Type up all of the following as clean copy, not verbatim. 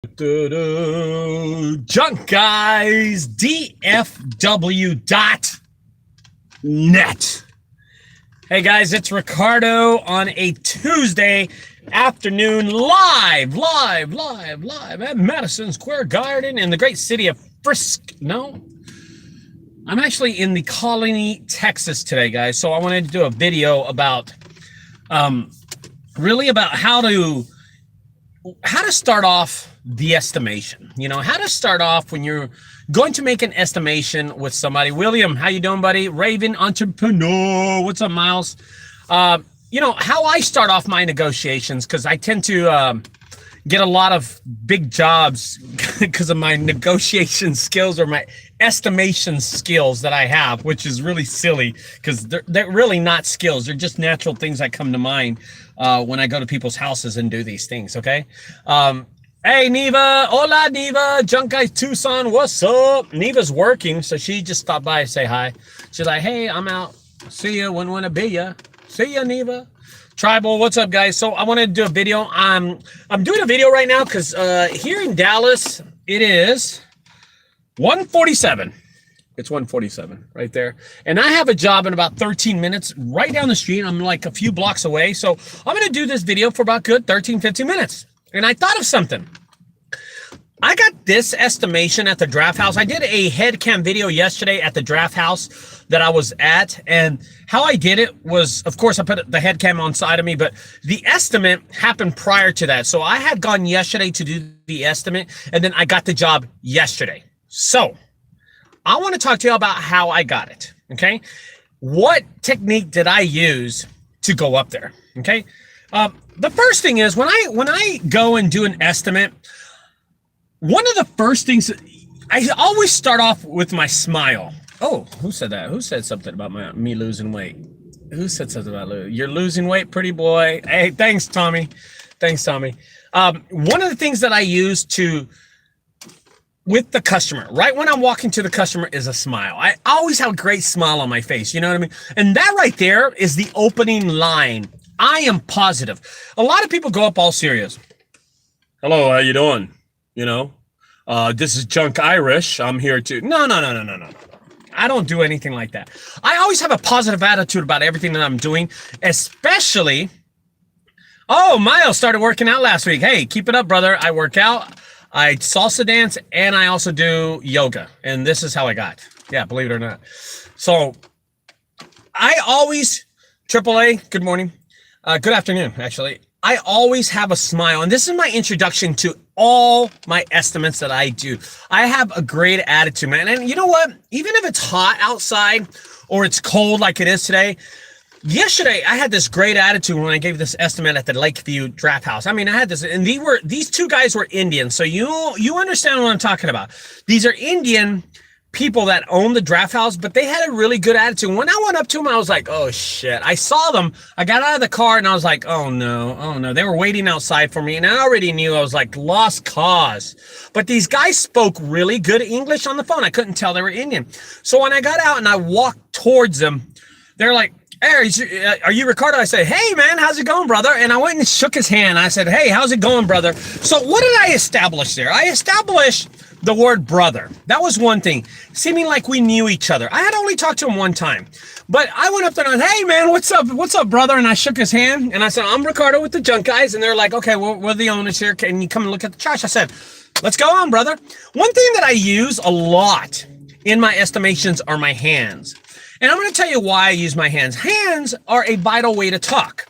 JunkGuysdfw.net. Hey guys, it's Ricardo on a Tuesday afternoon live at Madison Square Garden in the great city of No, I'm actually in the Colony, Texas today, guys. So I wanted to do a video about really about how to start off the estimation. You know, how to start off when you're going to make an estimation with somebody. William, how you doing, buddy? Raven Entrepreneur, what's up, Miles? You know, how I start off my negotiations, because I tend to get a lot of big jobs because of my negotiation skills or my estimation skills that I have, which is really silly because they're really not skills. They're just natural things that come to mind when I go to people's houses and do these things, okay? Hey, Neva. Hola, Neva. Junk Guys Tucson, what's up? Neva's working, so she just stopped by to say hi. She's like, hey, I'm out. See ya. Wouldn't want to be ya. See ya, Neva. Tribal, what's up, guys? So I wanted to do a video. I'm doing a video right now because here in Dallas, it is 1:47. It's 1:47 right there. And I have a job in about 13 minutes right down the street. I'm like a few blocks away. So I'm going to do this video for about good 13, 15 minutes. And I thought of something. I got this estimation at the draft house. I did a head cam video yesterday at the draft house that I was at. And how I did it was, of course, I put the head cam on side of me, but the estimate happened prior to that. So I had gone yesterday to do the estimate, and then I got the job yesterday. So I want to talk to you about how I got it, okay? What technique did I use to go up there, okay? The first thing is when I go and do an estimate, one of the first things, I always start off with my smile. Oh, who said that? Who said something about me losing weight? Who said something about you're losing weight, pretty boy? Hey, thanks, Tommy. Thanks, Tommy. One of the things that I use with the customer, right when I'm walking to the customer, is a smile. I always have a great smile on my face, you know what I mean? And that right there is the opening line. I am positive. A lot of people go up all serious. Hello, how you doing? You know, this is Junk Irish. I'm here to, no. I don't do anything like that. I always have a positive attitude about everything that I'm doing, especially, oh, Miles started working out last week. Hey, keep it up, brother. I work out, I salsa dance, and I also do yoga. And this is how I got. Yeah, believe it or not. So I always, AAA, good morning. Good afternoon, actually. I always have a smile, and this is my introduction to all my estimates that I do. I have a great attitude, man. And you know what? Even if it's hot outside or it's cold like it is today, yesterday I had this great attitude when I gave this estimate at the Lakeview Draft House. I mean, I had this, and these two guys were Indian, so you understand what I'm talking about. These are Indian people that own the draft house, but they had a really good attitude. When I went up to them, I was like, oh shit. I saw them, I got out of the car and I was like, oh no. They were waiting outside for me, and I already knew I was like lost cause. But these guys spoke really good English on the phone. I couldn't tell they were Indian. So when I got out and I walked towards them, they're like, hey, are you Ricardo? I said, hey man, how's it going, brother? And I went and shook his hand. I said, hey, how's it going, brother? So what did I establish there? I established the word brother. That was one thing, seeming like we knew each other. I had only talked to him one time, but I went up there and I said, hey man, what's up, brother? And I shook his hand and I said, I'm Ricardo with the Junk Guys. And they're like, okay, well, we're the owners here. Can you come and look at the trash? I said, let's go on, brother. One thing that I use a lot in my estimations are my hands. And I'm going to tell you why I use my hands. Hands are a vital way to talk.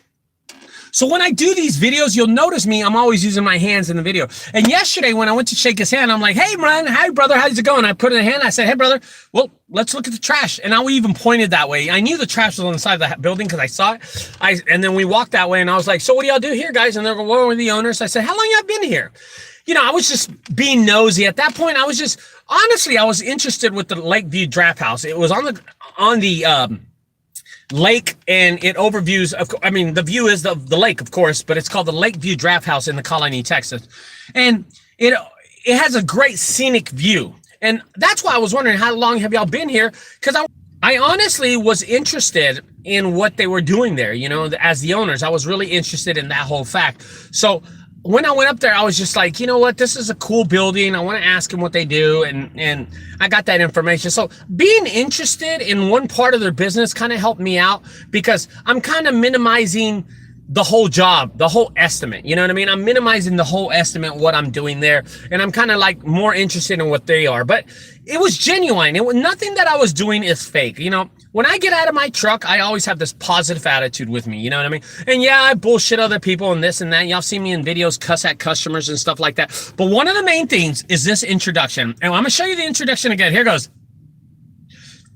So when I do these videos, you'll notice me, I'm always using my hands in the video. And yesterday when I went to shake his hand, I'm like, hey man, hi brother, how's it going? I put it in the hand, I said, hey brother, well, let's look at the trash. And I even pointed that way. I knew the trash was on the side of the building because I saw it. And then we walked that way and I was like, so what do y'all do here, guys? And they're going, well, we're the owners. I said, how long y'all been here? You know, I was just being nosy. At that point, I was just, honestly, I was interested with the Lakeview Draft House. It was on the lake, and it overviews, I mean, the view is the lake, of course, but it's called the Lakeview Draft House in the Colony, Texas. And it has a great scenic view. And that's why I was wondering, how long have y'all been here? Because I honestly was interested in what they were doing there, you know, as the owners. I was really interested in that whole fact. So when I went up there, I was just like, you know what, this is a cool building. I want to ask them what they do. And I got that information. So being interested in one part of their business kind of helped me out, because I'm kind of minimizing the whole job, the whole estimate. You know what I mean? I'm minimizing the whole estimate, what I'm doing there. And I'm kind of like more interested in what they are. But it was genuine. It was nothing that I was doing is fake. You know, when I get out of my truck, I always have this positive attitude with me. You know what I mean? And yeah, I bullshit other people and this and that. Y'all see me in videos cuss at customers and stuff like that. But one of the main things is this introduction. And I'm going to show you the introduction again. Here goes.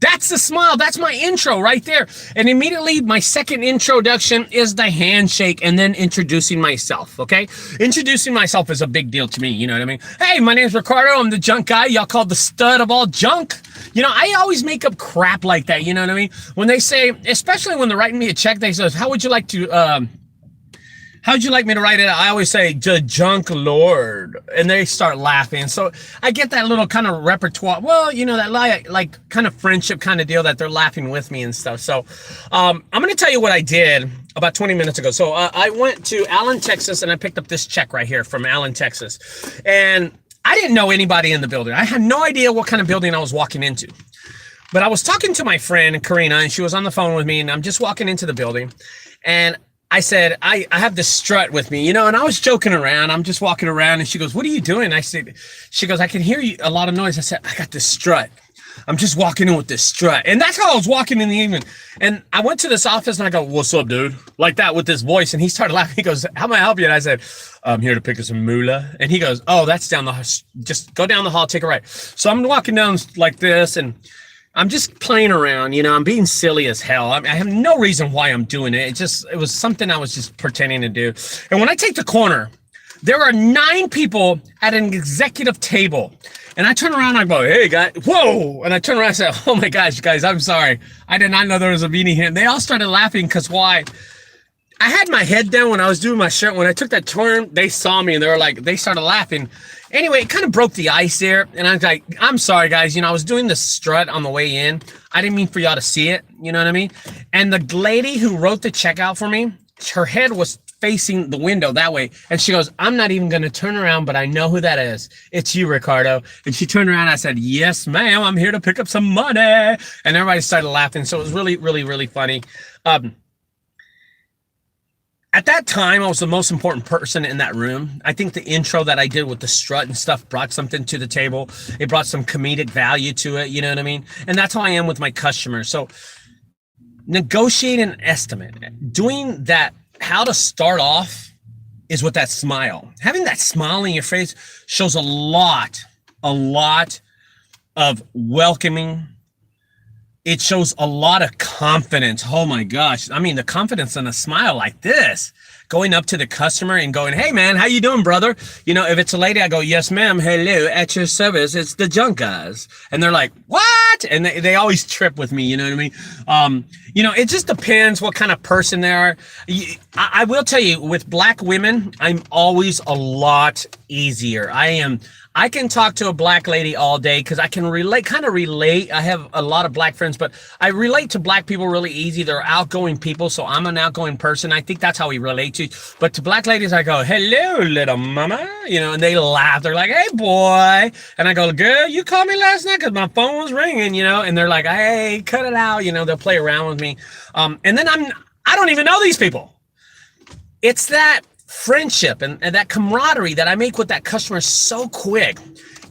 That's the smile. That's my intro right there. And immediately my second introduction is the handshake and then introducing myself, okay? Introducing myself is a big deal to me, you know what I mean? Hey, my name's Ricardo. I'm the junk guy. Y'all called the stud of all junk. You know, I always make up crap like that, you know what I mean? When they say, especially when they're writing me a check, they say, how would you like me to write it? I always say, junk lord. And they start laughing. So I get that little kind of repertoire. Well, you know, that like kind of friendship kind of deal that they're laughing with me and stuff. So I'm going to tell you what I did about 20 minutes ago. So I went to Allen, Texas, and I picked up this check right here from Allen, Texas. And I didn't know anybody in the building. I had no idea what kind of building I was walking into. But I was talking to my friend, Karina, and she was on the phone with me. And I'm just walking into the building. And I said, I have this strut with me, you know, and I was joking around. I'm just walking around and she goes, what are you doing? She goes, I can hear you a lot of noise. I said, I got this strut. I'm just walking in with this strut. And that's how I was walking in the evening. And I went to this office and I go, what's up, dude? Like that with this voice. And he started laughing. He goes, how may I help you? And I said, I'm here to pick up some moolah. And he goes, oh, that's down the, just go down the hall, take a right. So I'm walking down like this and I'm just playing around, you know, I'm being silly as hell. I have no reason why I'm doing it. It was something I was just pretending to do. And when I take the corner, there are 9 people at an executive table. And I turn around and I go, hey, guys, whoa. And I turn around and say, oh my gosh, guys, I'm sorry. I did not know there was a meeting here. And they all started laughing because why? I had my head down when I was doing my shirt. When I took that turn, they saw me and they started laughing. Anyway, it kind of broke the ice there. And I was like, I'm sorry, guys. You know, I was doing the strut on the way in. I didn't mean for y'all to see it. You know what I mean? And the lady who wrote the check out for me, her head was facing the window that way. And she goes, I'm not even going to turn around, but I know who that is. It's you, Ricardo. And she turned around. And I said, yes, ma'am. I'm here to pick up some money. And everybody started laughing. So it was really, really, really funny. At that time, I was the most important person in that room. I think the intro that I did with the strut and stuff brought something to the table. It brought some comedic value to it, you know what I mean? And that's how I am with my customers. So negotiate an estimate. Doing that, how to start off is with that smile. Having that smile in your face shows a lot of welcoming. It shows a lot of confidence. Oh my gosh. I mean, the confidence in a smile like this, going up to the customer and going, hey man, how you doing, brother? You know, if it's a lady, I go, yes, ma'am. Hello, at your service. It's the junk guys. And they're like, what? And they always trip with me. You know what I mean? You know, it just depends what kind of person they are. I will tell you, with black women, I'm always a lot easier. I can talk to a black lady all day because I can kind of relate. I have a lot of black friends, but I relate to black people really easy. They're outgoing people, so I'm an outgoing person. I think that's how we relate to. But to black ladies, I go, hello, little mama, you know, and they laugh. They're like, hey, boy. And I go, girl, you called me last night because my phone was ringing, you know, and they're like, hey, cut it out. You know, they'll play around with me. And then I don't even know these people. It's that friendship and that camaraderie that I make with that customer so quick.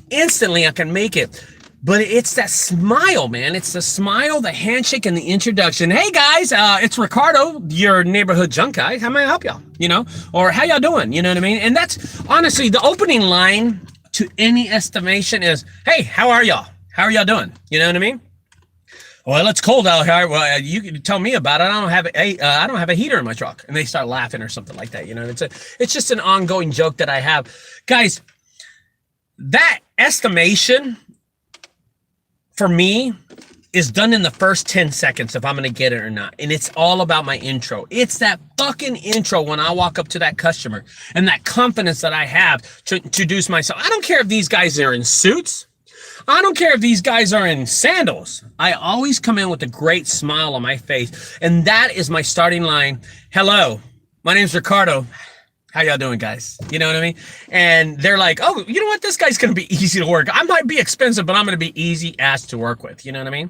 Instantly, I can make it. But it's that smile, man. It's the smile, the handshake, and the introduction. Hey, guys, it's Ricardo, your neighborhood junk guy. How may I help y'all? You know, or how y'all doing? You know what I mean? And that's honestly the opening line to any estimation is, hey, how are y'all? How are y'all doing? You know what I mean? Well, it's cold out here. Well, you can tell me about it. I don't have a heater in my truck. And they start laughing or something like that. You know, it's just an ongoing joke that I have. Guys, that estimation for me is done in the first 10 seconds if I'm going to get it or not. And it's all about my intro. It's that fucking intro when I walk up to that customer and that confidence that I have to introduce myself. I don't care if these guys are in suits. I don't care if these guys are in sandals. I always come in with a great smile on my face. And that is my starting line. Hello, my name's Ricardo. How y'all doing, guys? You know what I mean? And they're like, oh, you know what? This guy's going to be easy to work. I might be expensive, but I'm going to be easy ass to work with. You know what I mean?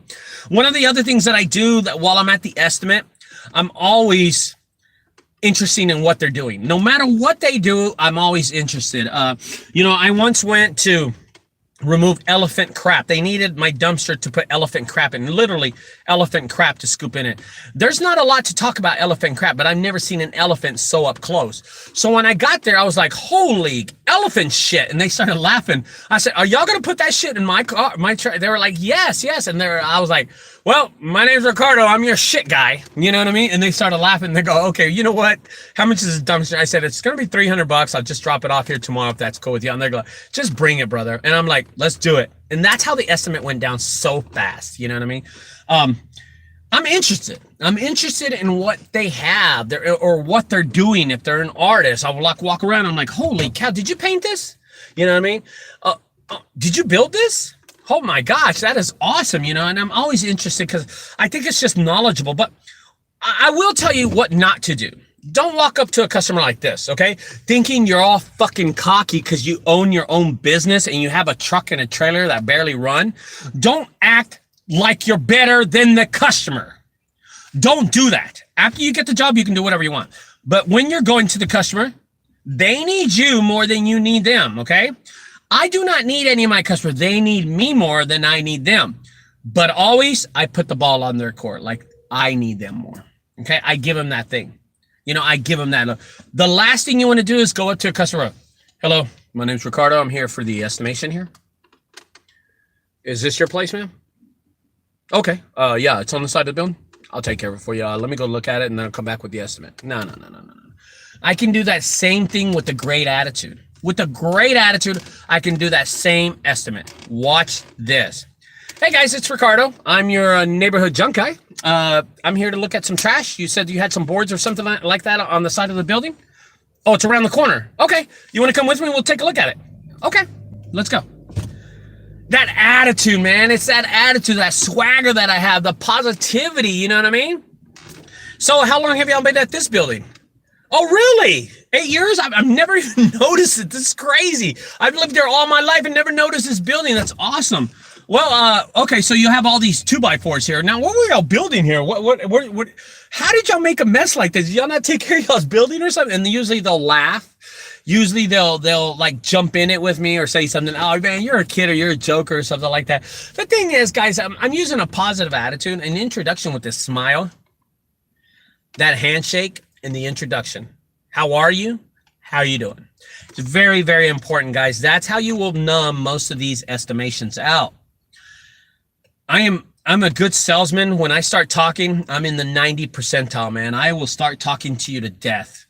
One of the other things that I do that while I'm at the estimate, I'm always interested in what they're doing. No matter what they do, I'm always interested. You know, I once went to remove elephant crap. They needed my dumpster to put elephant crap in, literally elephant crap to scoop in it. There's not a lot to talk about elephant crap, but I've never seen an elephant so up close. So when I got there, I was like, holy elephant shit. And they started laughing. I said, are y'all going to put that shit in my car, my truck? They were like, yes, yes. And I was like, well, my name's Ricardo. I'm your shit guy. You know what I mean? And they started laughing. They go, okay, you know what? How much is this dumpster? I said, it's going to be $300. I'll just drop it off here tomorrow if that's cool with you. And they go, just bring it, brother. And I'm like, let's do it. And that's how the estimate went down so fast. You know what I mean? I'm interested. I'm interested in what they have or what they're doing. If they're an artist, I will like walk around. I'm like, holy cow, did you paint this? You know what I mean? Did you build this? Oh my gosh, that is awesome, you know, and I'm always interested because I think it's just knowledgeable. But I will tell you what not to do. Don't walk up to a customer like this, okay? Thinking you're all fucking cocky because you own your own business and you have a truck and a trailer that barely run. Don't act like you're better than the customer. Don't do that. After you get the job, you can do whatever you want. But when you're going to the customer, they need you more than you need them, okay? I do not need any of my customers. They need me more than I need them. But always, I put the ball on their court. Like, I need them more. Okay? I give them that thing. You know, I give them that. The last thing you want to do is go up to a customer. Hello, my name's Ricardo. I'm here for the estimation here. Is this your place, ma'am? Okay. Yeah, it's on the side of the building. I'll take care of it for you. Let me go look at it, and then I'll come back with the estimate. No. I can do that same thing with a great attitude. With a great attitude, I can do that same estimate. Watch this. Hey guys, it's Ricardo. I'm your neighborhood junk guy. I'm here to look at some trash. You said you had some boards or something like that on the side of the building? Oh, it's around the corner. Okay. You want to come with me? We'll take a look at it. Okay. Let's go. That attitude, man. It's that attitude, that swagger that I have, the positivity. You know what I mean? So how long have y'all been at this building? Oh, really? 8 years? I've never even noticed it. This is crazy. I've lived there all my life and never noticed this building. That's awesome. Well, okay, so you have all these 2x4s here. Now, what were y'all building here? What, how did y'all make a mess like this? Did y'all not take care of y'all's building or something? And usually they'll laugh. Usually they'll like jump in it with me or say something. Oh, man, you're a kid or you're a joker or something like that. The thing is, guys, I'm using a positive attitude, an introduction with this smile, that handshake, in the introduction. How are you? How are you doing? It's very, very important, guys. That's how you will numb most of these estimations out. I'm a good salesman. When I start talking, I'm in the 90 percentile, man. I will start talking to you to death.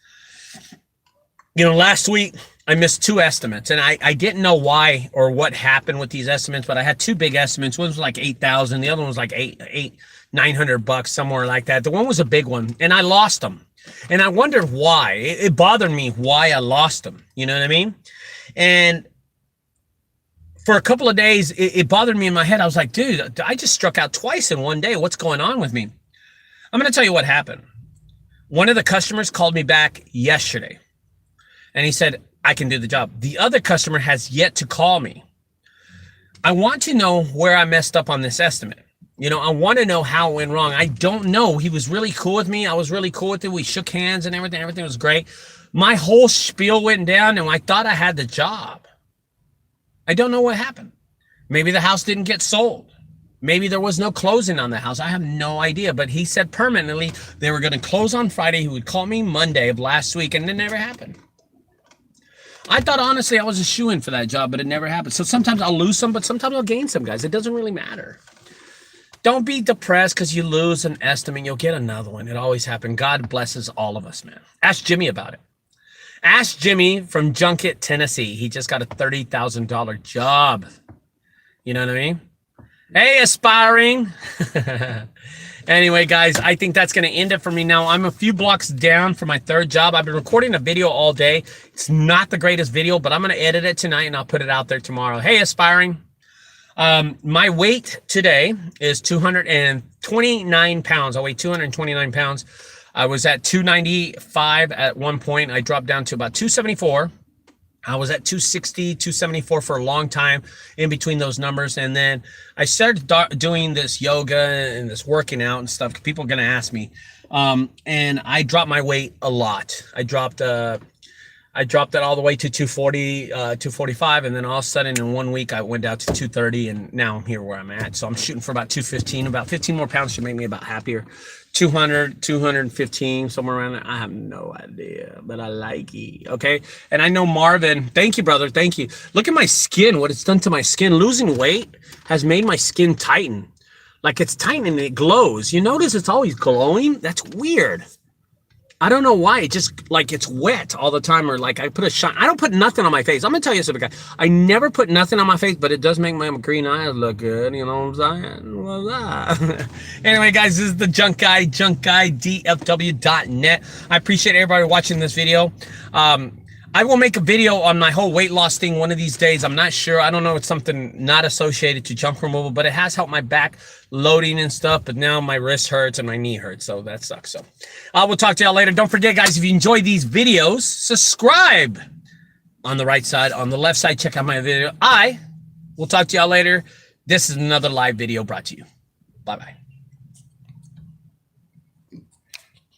You know, last week I missed 2 estimates, and I didn't know why or what happened with these estimates, but I had 2 big estimates. One was like 8,000. The other one was like $900, somewhere like that. The one was a big one, and I lost them. And I wondered why. It bothered me why I lost them. You know what I mean? And for a couple of days, it bothered me in my head. I was like, dude, I just struck out twice in one day. What's going on with me? I'm going to tell you what happened. One of the customers called me back yesterday, and he said, I can do the job. The other customer has yet to call me. I want to know where I messed up on this estimate. You know, I want to know how it went wrong. I don't know. He was really cool with me. I was really cool with him. We shook hands and everything. Everything was great. My whole spiel went down, and I thought I had the job. I don't know what happened. Maybe the house didn't get sold. Maybe there was no closing on the house. I have no idea. But he said permanently they were going to close on Friday. He would call me Monday of last week, and it never happened. I thought, honestly, I was a shoo-in for that job, but it never happened. So sometimes I'll lose some, but sometimes I'll gain some, guys. It doesn't really matter. Don't be depressed because you lose an estimate. You'll get another one. It always happens. God blesses all of us, man. Ask Jimmy about it. Ask Jimmy from Junket, Tennessee. He just got a $30,000 job. You know what I mean? Hey, aspiring. Anyway, guys, I think that's going to end it for me now. I'm a few blocks down from my 3rd job. I've been recording a video all day. It's not the greatest video, but I'm going to edit it tonight, and I'll put it out there tomorrow. Hey, aspiring. My weight today is 229 pounds. I weigh 229 pounds. I was at 295 at one point. I dropped down to about 274. I was at 260, 274 for a long time in between those numbers. And then I started doing this yoga and this working out and stuff. People are going to ask me. And I dropped my weight a lot. I dropped it all the way to 240, 245. And then all of a sudden in 1 week, I went down to 230. And now I'm here where I'm at. So I'm shooting for about 215. About 15 more pounds should make me about happier. 200, 215, somewhere around there. I have no idea, but I like it. Okay. And I know Marvin, thank you, brother. Thank you. Look at my skin, what it's done to my skin. Losing weight has made my skin tighten. Like it's tightening and it glows. You notice it's always glowing? That's weird. I don't know why. It just like it's wet all the time, or like I put a shine. I don't put nothing on my face. I'm gonna tell you something, guys. I never put nothing on my face, but it does make my green eyes look good. You know what I'm saying? Anyway, guys, this is the Junk Guy, junkguysdfw.net. I appreciate everybody watching this video. I will make a video on my whole weight loss thing one of these days. I'm not sure. I don't know. It's something not associated to junk removal, but it has helped my back loading and stuff. But now my wrist hurts and my knee hurts. So that sucks. So we'll talk to y'all later. Don't forget, guys, if you enjoy these videos, subscribe on the right side. On the left side, check out my video. I will talk to y'all later. This is another live video brought to you. Bye-bye.